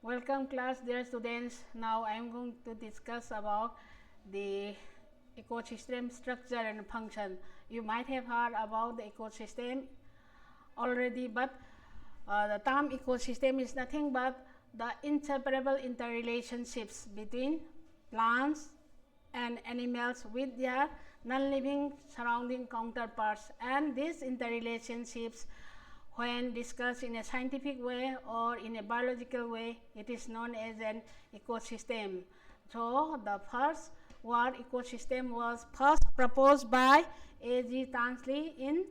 Welcome class, dear students. Now I am going to discuss about the ecosystem structure and function. You might have heard about the ecosystem already, but the term ecosystem is nothing but the inseparable interrelationships between plants and animals with their non-living surrounding counterparts, and these interrelationships, when discussed in a scientific way or in a biological way, it is known as an ecosystem. So the first word ecosystem was first proposed by A.G. Tansley in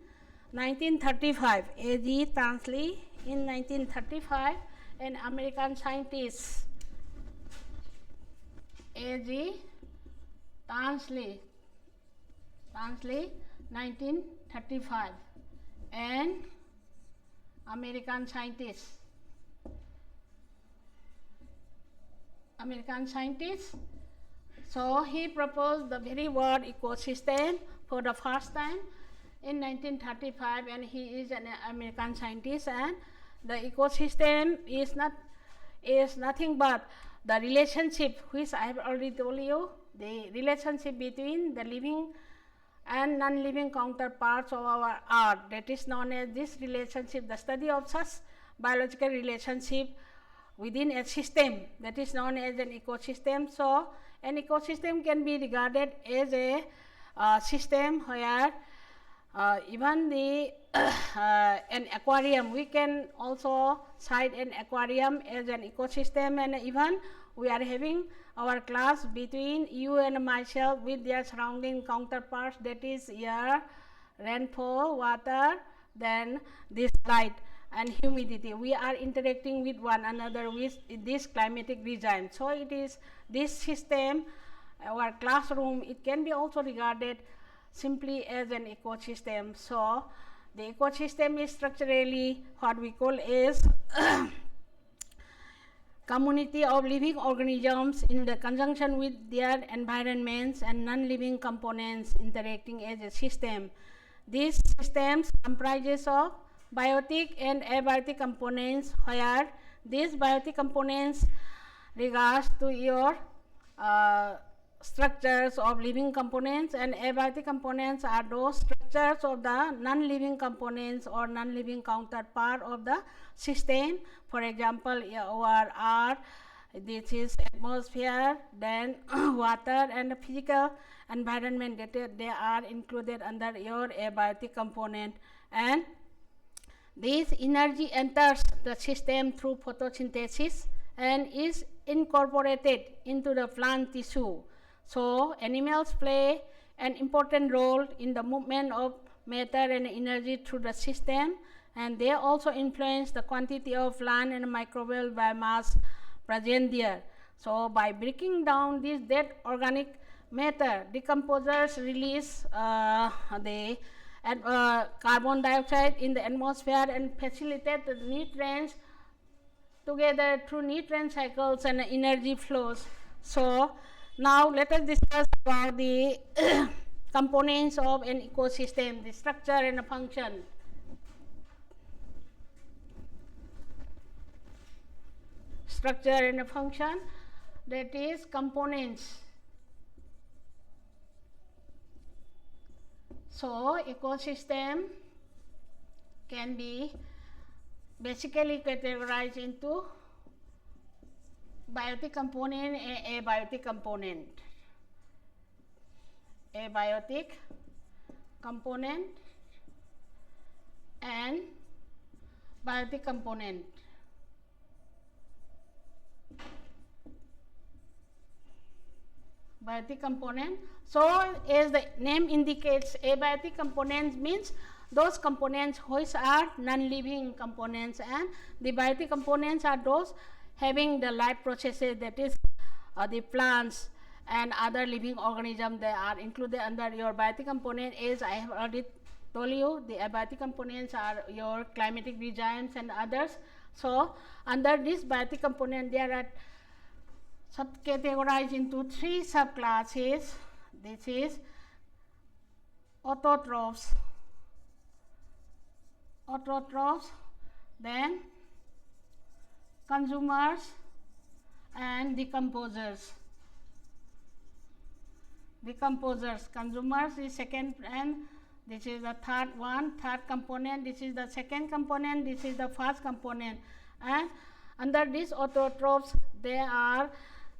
1935. A.G. Tansley in 1935, an American scientist. A.G. Tansley 1935, and American scientist. So he proposed the very word ecosystem for the first time in 1935, and he is an American scientist. And the ecosystem is nothing but the relationship which I have already told you, the relationship between the living and non-living counterparts of our earth, that is known as this relationship, the study of such biological relationship within a system, that is known as an ecosystem. So an ecosystem can be regarded as a system where even the an aquarium, we can also cite an aquarium as an ecosystem, and even we are having our class between you and myself with their surrounding counterparts, that is air, rainfall, water, then this light and humidity. We are interacting with one another with this climatic regime. So it is this system, our classroom, it can be also regarded simply as an ecosystem. So the ecosystem is structurally what we call as community of living organisms in the conjunction with their environments and non-living components interacting as a system. These systems comprises of biotic and abiotic components, where these biotic components regards to your structures of living components, and abiotic components are those structures of the non-living components or non-living counterpart of the system. For example, our earth, this is atmosphere, then water and the physical environment, that they are included under your abiotic component. And this energy enters the system through photosynthesis and is incorporated into the plant tissue. So animals play an important role in the movement of matter and energy through the system, and they also influence the quantity of plant and microbial biomass present there. So by breaking down this dead organic matter, decomposers release the carbon dioxide in the atmosphere and facilitate the nutrients together through nutrient cycles and energy flows. So now let us discuss about the components of an ecosystem, the structure and the function. Structure and the function, that is components. So ecosystem can be basically categorized into biotic component and abiotic component. Abiotic component and biotic component. Biotic component. So as the name indicates, abiotic components means those components which are non-living components, and the biotic components are those having the life processes, that is the plants and other living organisms, they are included under your biotic component. As I have already told you, the abiotic components are your climatic regimes and others. So under this biotic component, there are subcategorized into three subclasses. This is autotrophs, then consumers, and decomposers. Consumers is second, and this is the third component. This is the second component. This is the first component. And under these autotrophs,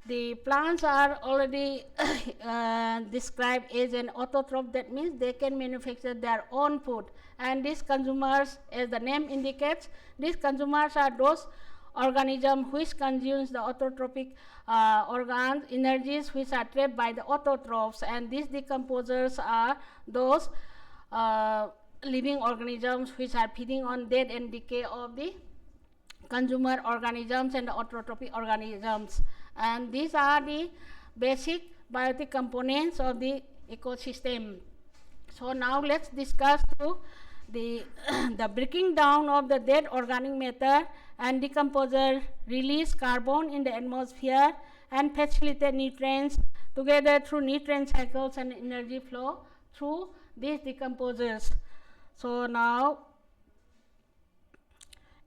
the plants are already described as an autotroph. That means they can manufacture their own food. And these consumers, as the name indicates, these consumers are those organisms which consumes the autotrophic organs, energies which are trapped by the autotrophs, and these decomposers are those living organisms which are feeding on death and decay of the consumer organisms and the autotrophic organisms. And these are the basic biotic components of the ecosystem. So now let's discuss the breaking down of the dead organic matter, and decomposer release carbon in the atmosphere and facilitate nutrients together through nutrient cycles and energy flow through these decomposers. So now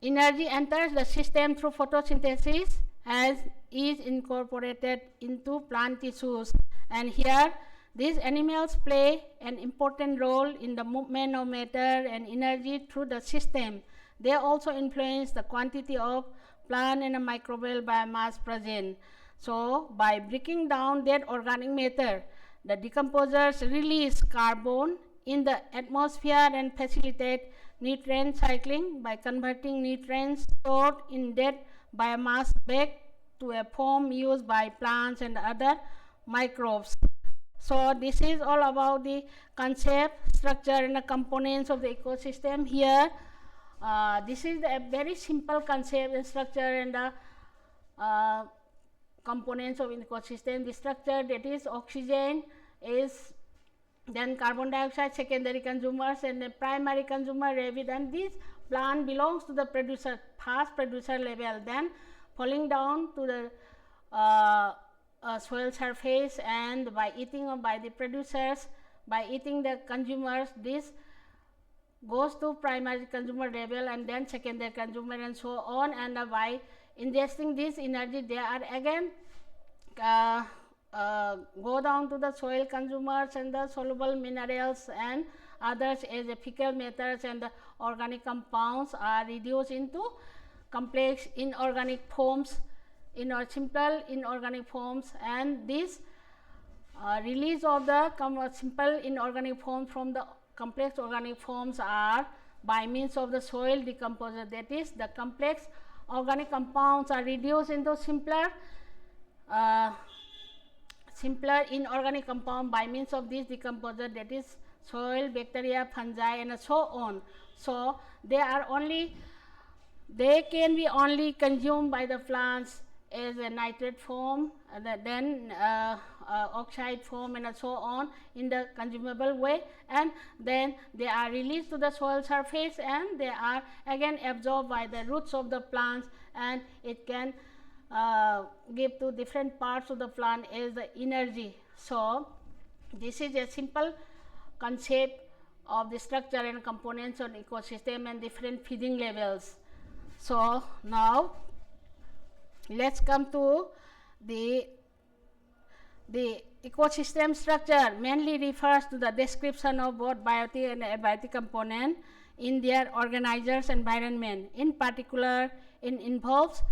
energy enters the system through photosynthesis as is incorporated into plant tissues, and here these animals play an important role in the movement of matter and energy through the system. They also influence the quantity of plant and microbial biomass present. So by breaking down dead organic matter, the decomposers release carbon in the atmosphere and facilitate nutrient cycling by converting nutrients stored in dead biomass back to a form used by plants and other microbes. So this is all about the concept, structure, and the components of the ecosystem. Here, this is a very simple concept and structure and the components of ecosystem. The structure, that is oxygen, is then carbon dioxide, secondary consumers, and the primary consumer rapid, and this plant belongs to the producer, first producer level, then falling down to the soil surface, and by eating or by the producers, by eating the consumers, this goes to primary consumer level and then secondary consumer and so on, and by ingesting this energy they are again go down to the soil consumers and the soluble minerals and others as the fecal matters, and the organic compounds are reduced into complex inorganic forms, simple inorganic forms, and this release of the simple inorganic forms from the complex organic forms are by means of the soil decomposer. That is, the complex organic compounds are reduced into simpler inorganic compound by means of this decomposer, that is soil, bacteria, fungi, and so on. So they can be only consumed by the plants as a nitrate form, then oxide form, and so on in the consumable way, and then they are released to the soil surface and they are again absorbed by the roots of the plants, and it can give to different parts of the plant as the energy. So this is a simple concept of the structure and components of the ecosystem and different feeding levels. So now let's come to the ecosystem structure. Mainly refers to the description of both biotic and abiotic component in their organizer's environment. In particular, it involves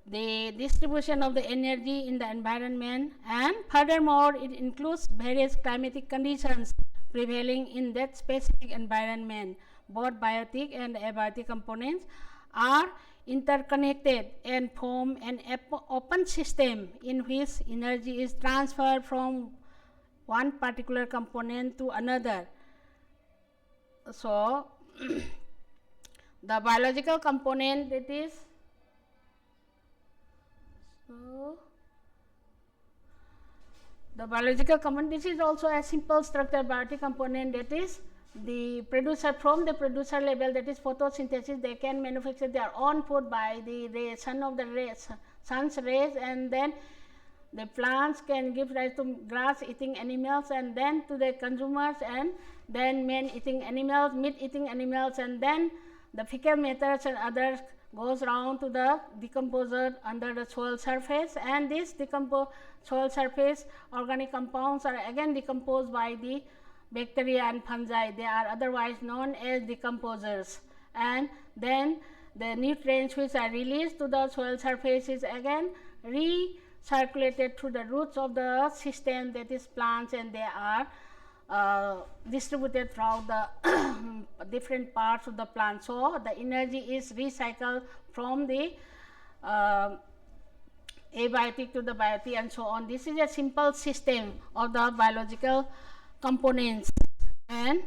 the distribution of the energy in the environment, and furthermore it includes various climatic conditions prevailing in that specific environment. Both biotic and abiotic components are interconnected and form an open system in which energy is transferred from one particular component to another. So the biological component, that is the biological component, this is also a simple structure biotic component, that is the producer, from the producer level, that is photosynthesis, they can manufacture their own food by the sun's rays, and then the plants can give rise to grass eating animals, and then to the consumers, and then man eating animals, meat eating animals, and then the fecal matters and others goes around to the decomposer under the soil surface, and this decomposed soil surface organic compounds are again decomposed by the bacteria and fungi. They are otherwise known as decomposers, and then the nutrients which are released to the soil surface is again recirculated through the roots of the system, that is plants, and they are distributed throughout the different parts of the plant. So, the energy is recycled from the abiotic to the biotic and so on. This is a simple system of the biological components, and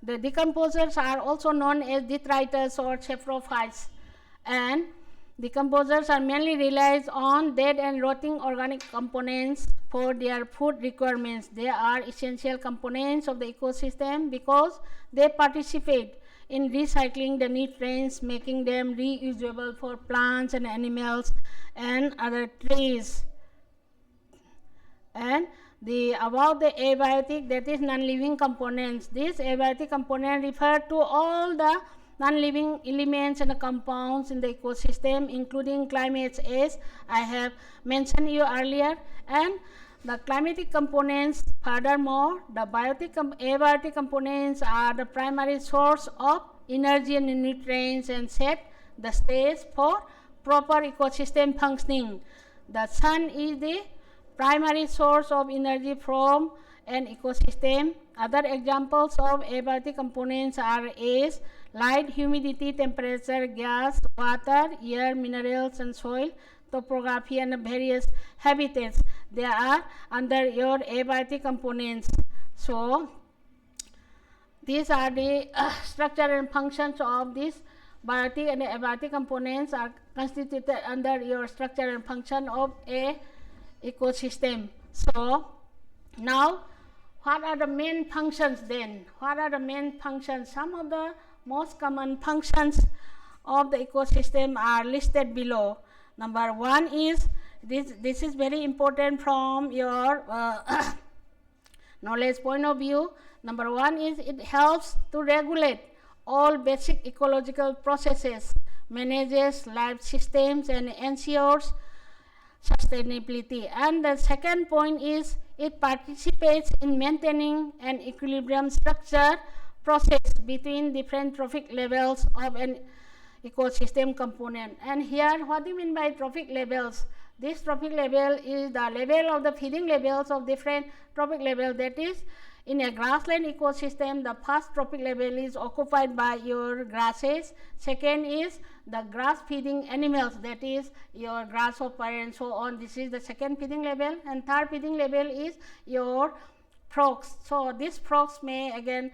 the decomposers are also known as detritus or saprophytes, and decomposers are mainly relies on dead and rotting organic components for their food requirements. They are essential components of the ecosystem because they participate in recycling the nutrients, making them reusable for plants and animals and other trees. And about the abiotic, that is non-living components. These abiotic components refer to all the non-living elements and compounds in the ecosystem, including climates, as I have mentioned you earlier, and the climatic components. Furthermore, the abiotic components are the primary source of energy and nutrients and set the stage for proper ecosystem functioning. The sun is the primary source of energy from an ecosystem. Other examples of abiotic components are as light, humidity, temperature, gas, water, air, minerals and soil, topography and various habitats. They are under your abiotic components. So, these are the structure and functions of these biotic and abiotic components are constituted under your structure and function of a ecosystem. So, now what are the main functions then? What are the main functions? Some of the most common functions of the ecosystem are listed below. Number one is, this is very important from your knowledge point of view. Number one is, it helps to regulate all basic ecological processes, manages life systems and ensures sustainability. And the second point is, it participates in maintaining an equilibrium structure process between different trophic levels of an ecosystem component. And here, what do you mean by trophic levels? This trophic level is the level of the feeding levels of different trophic levels. That is, in a grassland ecosystem, the first trophic level is occupied by your grasses. Second is the grass feeding animals, that is your grasshopper and so on. This is the second feeding level. And third feeding level is your frogs. So, these frogs may again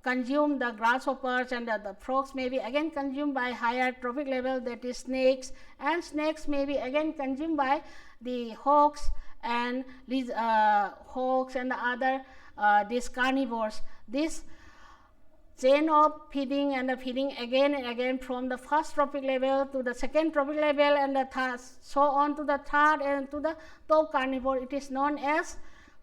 consume the grasshoppers, and the frogs may be again consumed by higher trophic level, that is snakes, and snakes may be again consumed by the hawks and these hawks and the other these carnivores. This chain of feeding and the feeding again and again from the first trophic level to the second trophic level and the third, so on to the third and to the top carnivore, it is known as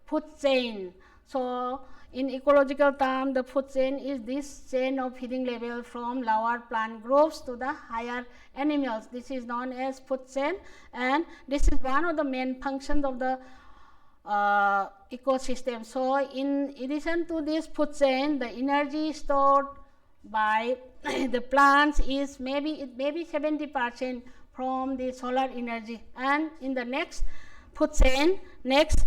food chain. So, in ecological term, the food chain is this chain of feeding level from lower plant groups to the higher animals. This is known as food chain, and this is one of the main functions of the ecosystem. So, in addition to this food chain, the energy stored by the plants is maybe 70% from the solar energy. And in the next food chain, next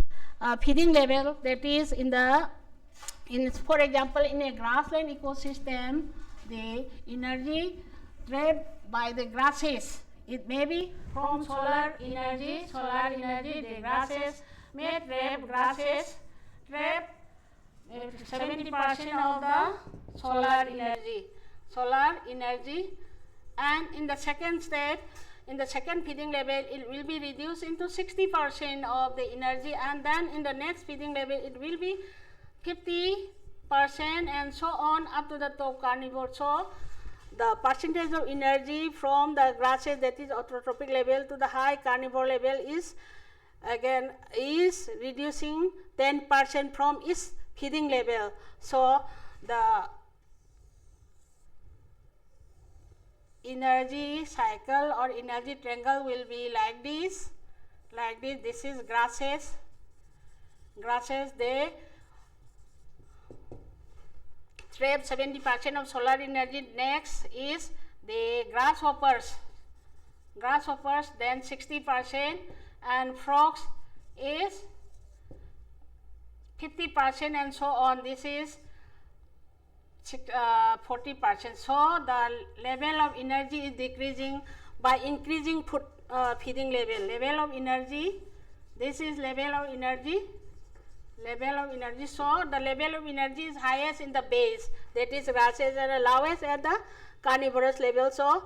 feeding level, that is for example, in a grassland ecosystem, the energy trapped by the grasses, it may be from solar energy, the grasses may trap 70% of the solar energy, and in the second step, in the second feeding level, it will be reduced into 60% of the energy, and then in the next feeding level, it will be 50% and so on up to the top carnivore. So, the percentage of energy from the grasses, that is autotrophic level, to the high carnivore level is again reducing 10% from its feeding level. So, the energy cycle or energy triangle will be like this. This is grasses. They trap 70% of solar energy. Next is the grasshoppers, then 60%, and frogs is 50%, and so on. This is 40%. So the level of energy is decreasing by increasing feeding level of energy. This is level of energy. So the level of energy is highest in the base, that is grasses, and lowest at the carnivorous level. So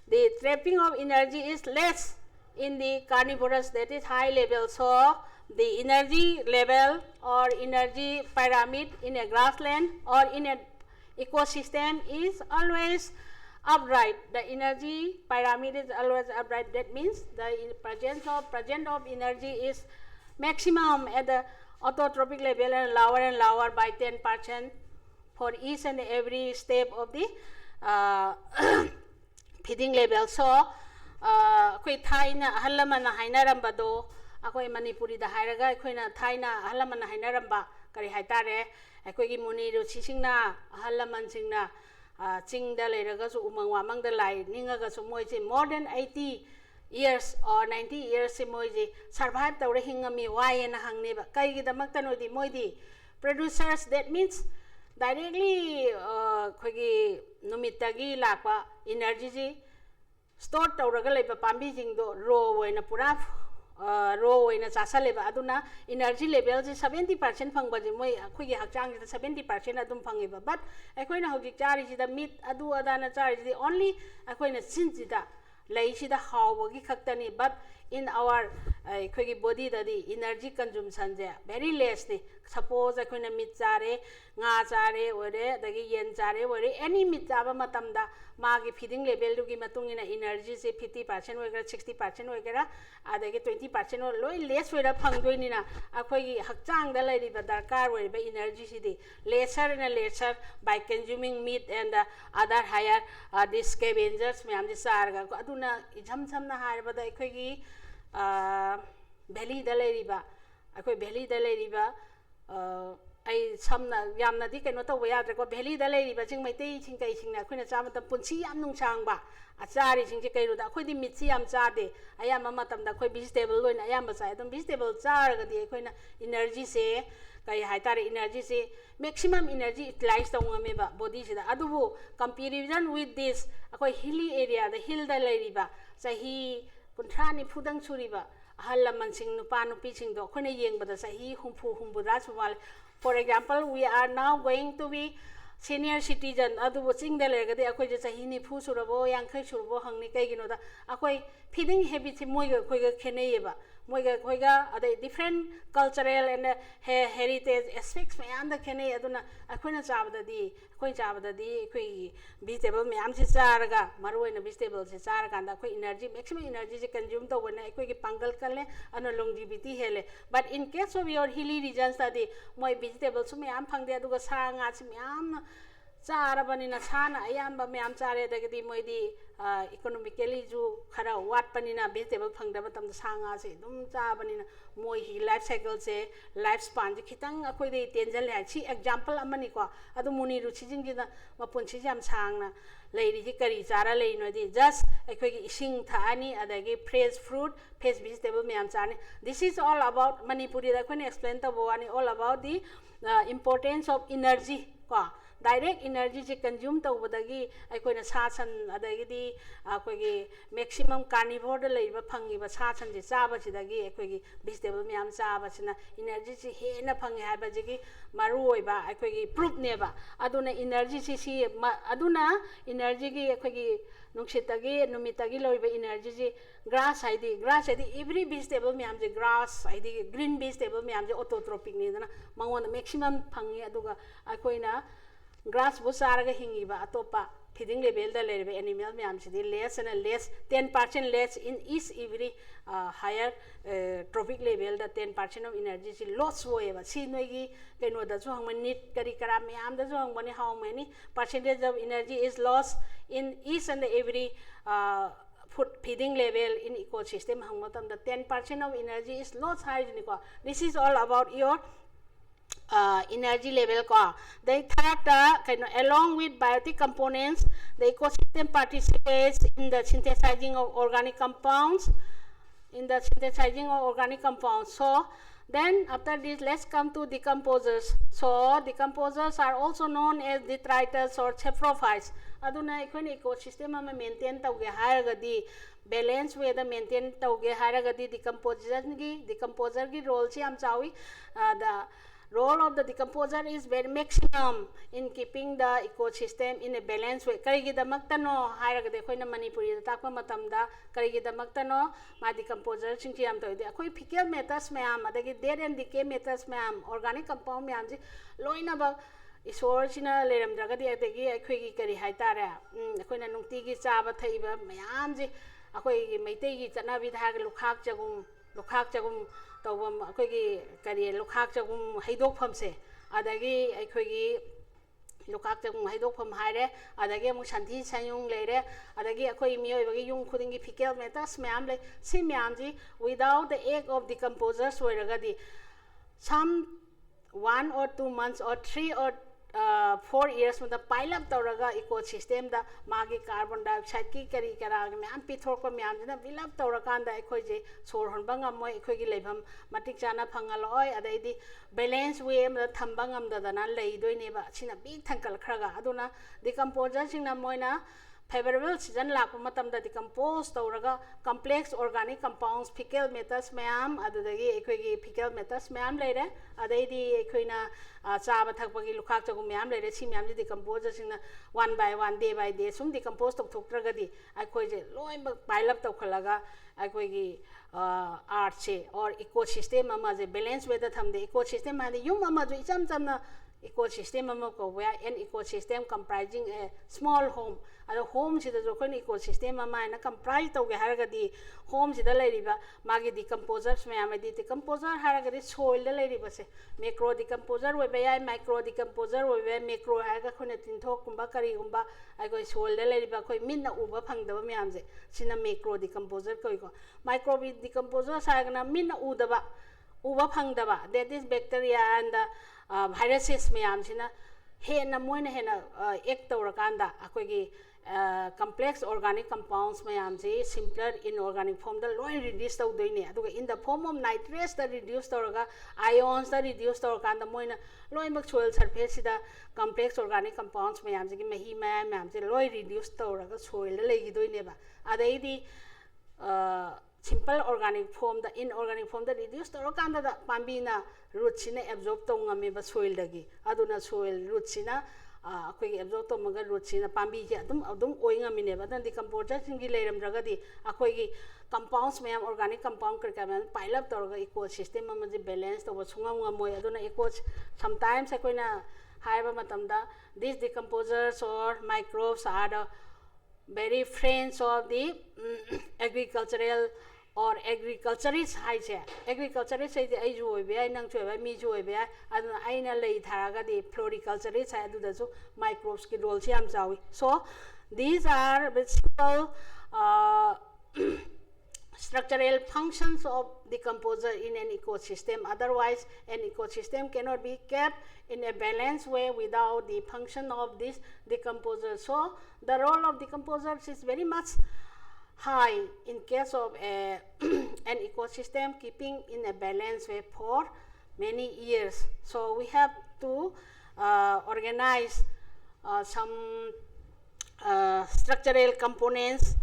the trapping of energy is less in the carnivorous, that is high level. So the energy level or energy pyramid in a grassland or in an ecosystem is always upright. The energy pyramid is always upright. That means the presence of energy is maximum at the autotrophic level and lower by 10% for each and every step of the feeding level. So koi thaina ahalamana hainarambado akoi manipuri da hairaga koina thaina ahalamana hainaramba kari haitare akoi gi muni ru sisingna ahalaman singna chingda leiraga su umang wamang da lai ninga ga su moise more than 80 years or 90 years se moise survive tawre hingami waye na hangne ba kai gi damak ta nodi moidi producers, that means directly khoi gi numitagi lakwa energy ji store tawraga leba pambi jingdo raw oina pura raw oina chasaleba aduna energy level ji 70% phangba ji moi khoi gi hakchang ji 70% adum phangeba, but akoina hojik chari ji da meat adu adana chari ji only akoina sin ji da lai si da haw gi khaktani, but in our khoi gi body da di energy consumption je very less ni. Suppose akoina meat chare nga chare ore dagi yen chare ore any meat chaba matam da magi feeding level du gi matung ina energy se 50% oigera 60% oigera adagi 20% or loi less oira phangdoi ni na akhoi gi hakchang da lai ri ba darkar oi ba energy si di lesser by consuming meat and other higher these scavengers me am ji sar ga aduna ijam sam na har ba da akhoi gi valley da lai ri ba akhoi valley da lai ri ba ai samna yamna di keno taw ya ko valley da lai ri ba jing mai tei sing kai sing na khoina chama tam punchi yam nung chang ba achari sing je kai ru da khoi di mit chi yam cha de ayam ma tam da khoi vegetable loina ayam ba sai dum vegetable char ga di khoina energy se kai hai tare energy se maximum energy utilize taw ngame ba body se da adubu comparison with this akhoi hilly area the hill da lai ri ba sahi kunthra ni phudang churi ba ahalaman sing nupa nupi sing do khoina yeng ba da sahi humpu ra chuwal. For example, we are now going to be senior citizen adubu ching da lega de akhoi je sahi ni phu surabo yangkhai surabo hangni kai gino da akhoi feeding habit moi ga khoi ga khenei ba moi ga khoi ga ade different cultural and heritage aspects mayam da khenei aduna akhoina chabada di khoi vegetable mayam se charaga maroi na vegetable se char kan da khoi energy maximum energy se consume to bana khoi gi pangal kalle ana longevity hele. But in case of your hilly regions da di moi vegetable su mayam phangde aduga sa nga chi mayam charabani na sana ayamba mayam chare da gi moi di economically ju khara wat pani na vegetable phangda matam da sanga se dum chabani na moi hi life cycle se life span ji khitang akhoi de tenjal ha chi example amani ko adu muni ru chijing ji na mapun chi jam sangna leiri ji kari chara lei no di just akhoi gi ising tha ani adagi fresh fruit fresh vegetable mayam chane. This is all about Manipuri da khoi explain ta bo ani all about the importance of energy ko direct energy je consume tawbadagi aikoina sa san adagi di akoigi maximum carnivore da leiba phangi ba sa san je chaba chidagi aikoigi vegetable myam chaba china energy si he na phangi ha ba jigi maru oi ba aikoigi proof ne ba aduna energy si aduna energy gi aikoigi nungsitagi numitagi loiba energy ji grass haidi every vegetable myam je grass haidi green vegetable myam je autotrophic ni dana mangon maximum phangi aduga aikoina grass bu saraga hingiba atopa feeding level da lebe animal myam sidi less and less 10% less in each every higher trophic level da 10% of energy si loss hoyeba si noigi keno da so hangman need kari kara myam da so hangmani how many percentage of energy is lost in each and every food feeding level in ecosystem, 10% of energy is lost. This is all about your energy level. The third, along with biotic components, the ecosystem participates in the synthesizing of organic compounds. So then after this, let's come to decomposers. So decomposers are also known as detritus or saprophytes. Aduna ecosystem ama maintain tauge haragadi balance way the maintain tauge haragadi decomposer gi role chi am chawi. The role of the decomposer is very maximum in keeping the ecosystem in a balanced way. Karigidamaktano hairagade koina Manipuri takpa matamda karigidamaktano ma decomposer singchi am toide akoi fecal matters mayam adagi dead and decay matters mayam organic compound mayam ji loina ba isor china leram dragadi adagi akoi kari haitare akoina nungti gi chaba thaiba mayam ji akoi meitei gi chana bidha lukhak chagum tawam akoi kari lukhak chagum haidok phamse adagi akoi lukhak chagum haidok pham haire adagi amu shanthi sayung leire adagi akoi mioi bagi yung khudingi fecal matters mayam le si mayam ji without the aid of decomposers oiragadi some 1 or 2 months or 3 or 4 years with the pile up tauraga ecosystem da magi carbon dioxide ki kari kara myam pithorpa myam jina fill up taurakanda ekhoi je sor honba ngamoi ekhoi gi leibam matik chana phangaloi adaidi balance way ma thamba ngamda dana leidoine ba sina big thankal khraga aduna decomposer singna moina favorable season lakpa matamda decompose tauraga complex organic compounds fecal matters mayam adudagi ekhoi gi fecal matters mayam leire adaidi ekhoina chaba thakpagi lukhak chagum mayam leire si mayam ji decomposer singna one by one day by day sum decompose toktragadi ekhoi je loi pile up tawkhalaga ekhoi gi art che or ecosystem ama je balance way da thamde ecosystem ma de yum ama ju icham chamna ecosystem ama ko where an ecosystem comprising a small home ado home sida jo khoi ecosystem ama na comprise tawge haragadi home sida leiriba magi decomposers mayam adi decomposer haragadi soil da leiriba se macro decomposer we be ai micro decomposer we be macro haga khone tinthok kumba kari kumba ai koi soil da leiriba khoi minna uba phangdaba mayam je sina macro decomposer koi ko micro decomposer sagna minna udaba uba phangdaba that is bacteria and viruses mayam sina hena moina hena act tawrakanda akoi gi complex organic compounds mayam ji simpler inorganic form da loin reduce tawdoine aduga in the form of nitrates da reduce tawraga ions da reduce tawrakanda moina loin mak soil surface sida complex organic compounds mayam ji mahi mayam ji loin reduce tawraga soil da legidoine ba adaidi simple organic form the inorganic form the reduce tawrakanda da pambina root sina absorb tawngame ba soil dagi aduna soil root sina akoi absorb tomaga root sina pambi ji adum oinga mine ba dan decomposer singi leiram dragadi akoi gi compounds mayam organic compound kar kaman pile up tawraga ecosystem ama ji balance to sungam ngamoi aduna sometimes akoina haiba matamda these decomposers or microbes are the very friends of the agricultural or agriculturist haise agriculturist haise ai ju oibe ai nang chu ai mi ju oibe aduna aina lei tharaga di floriculturist hai adu da ju microbes ki role siam chawi so these are simple structural functions of decomposer in an ecosystem otherwise an ecosystem cannot be kept in a balanced way without the function of this decomposer so the role of decomposers is very much high in case of an ecosystem keeping in a balanced way for many years. So we have to organize some structural components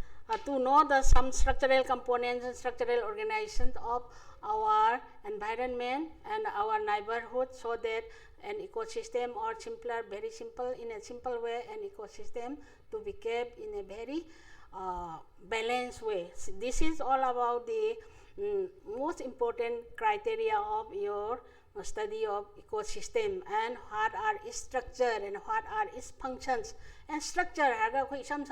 to know some structural components and structural organizations of our environment and our neighborhood so that an ecosystem or simpler, very simple, in a simple way, an ecosystem to be kept in a very balanced way. This is all about the most important criteria of your study of ecosystem and what are its structure and what are its functions. And structure haga koi some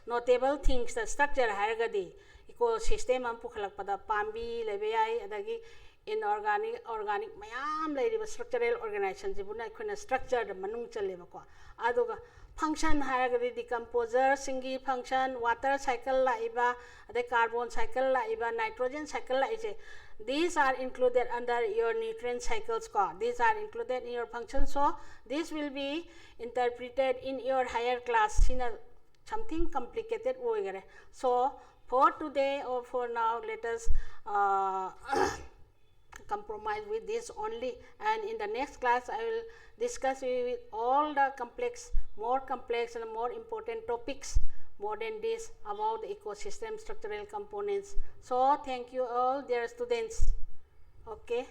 notable things the structure haga di ecosystem am pukhalak pada pambi lebe ai adagi inorganic organic mayam lei structural organization jibuna khona structure da manung chale ba ko aduga function haragadi decomposer singi function water cycle laiba the carbon cycle laiba nitrogen cycle laije these are included under your nutrient cycles these are included in your function, so this will be interpreted in your higher class in a something complicated way. So for today or for now, let us compromise with this only, and in the next class I will discuss with all the more complex and more important topics more than this about the ecosystem structural components. So thank you all dear students. Okay.